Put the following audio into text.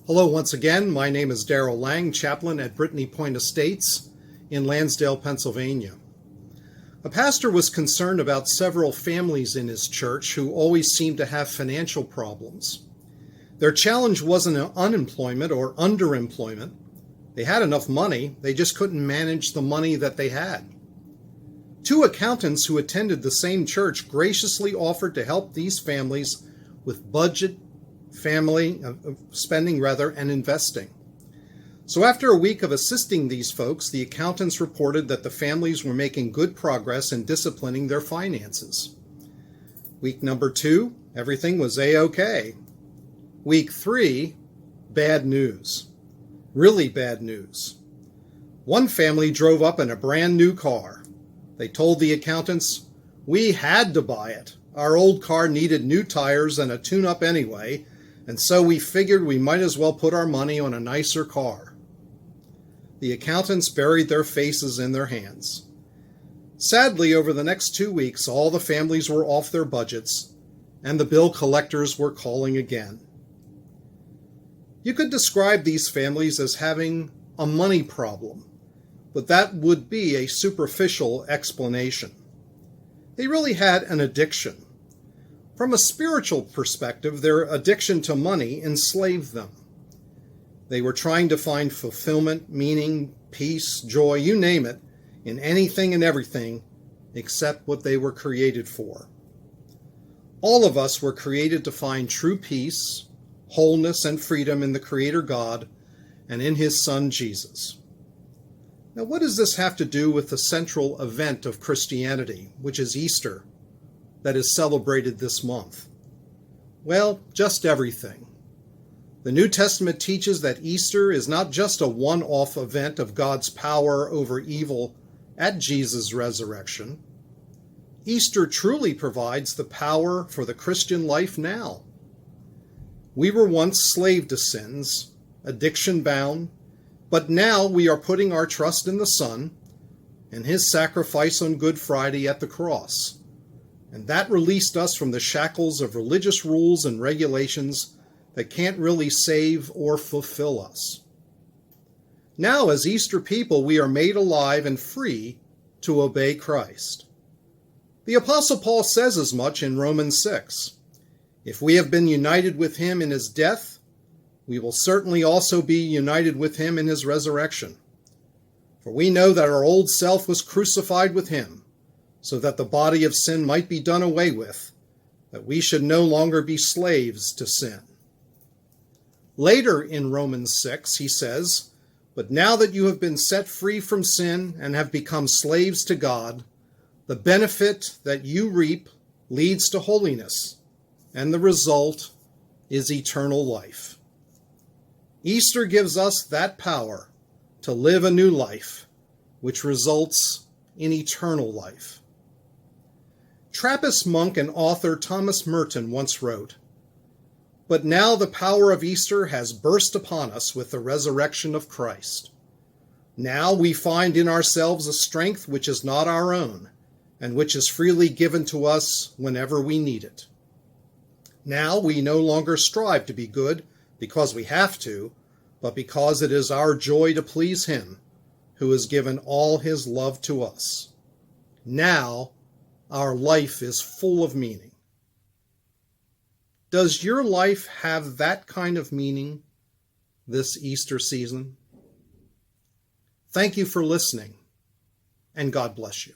Hello once again. My name is Darrell Lang, chaplain at Brittany Point Estates in Lansdale, Pennsylvania. A pastor was concerned about several families in his church who always seemed to have financial problems. Their challenge wasn't unemployment or underemployment. They had enough money, they just couldn't manage the money that they had. Two accountants who attended the same church graciously offered to help these families with budget, spending and investing. So after a week of assisting these folks, the accountants reported that the families were making good progress in disciplining their finances. Week number 2, everything was A-OK. Week 3, bad news. Really bad news. One family drove up in a brand new car. They told the accountants, "We had to buy it. Our old car needed new tires and a tune-up anyway, and so we figured we might as well put our money on a nicer car." The accountants buried their faces in their hands. Sadly, over the next 2 weeks, all the families were off their budgets, and the bill collectors were calling again. You could describe these families as having a money problem, but that would be a superficial explanation. They really had an addiction. From a spiritual perspective, their addiction to money enslaved them. They were trying to find fulfillment, meaning, peace, joy, you name it, in anything and everything except what they were created for. All of us were created to find true peace, wholeness, and freedom in the Creator God and in His Son Jesus. Now, what does this have to do with the central event of Christianity, which is Easter, that is celebrated this month? Well, just everything. The New Testament teaches that Easter is not just a one-off event of God's power over evil at Jesus' resurrection. Easter truly provides the power for the Christian life now. We were once slave to sins, addiction-bound, but now we are putting our trust in the Son and His sacrifice on Good Friday at the cross. And that released us from the shackles of religious rules and regulations that can't really save or fulfill us. Now, as Easter people, we are made alive and free to obey Christ. The Apostle Paul says as much in Romans 6. If we have been united with Him in His death, we will certainly also be united with Him in His resurrection. For we know that our old self was crucified with Him, so that the body of sin might be done away with, that we should no longer be slaves to sin. Later in Romans 6, he says, "But now that you have been set free from sin and have become slaves to God, the benefit that you reap leads to holiness, and the result is eternal life." Easter gives us that power to live a new life, which results in eternal life. Trappist monk and author Thomas Merton once wrote, "But now the power of Easter has burst upon us with the resurrection of Christ. Now we find in ourselves a strength which is not our own, and which is freely given to us whenever we need it. Now we no longer strive to be good because we have to, but because it is our joy to please Him, who has given all His love to us. Now our life is full of meaning." Does your life have that kind of meaning this Easter season? Thank you for listening, and God bless you.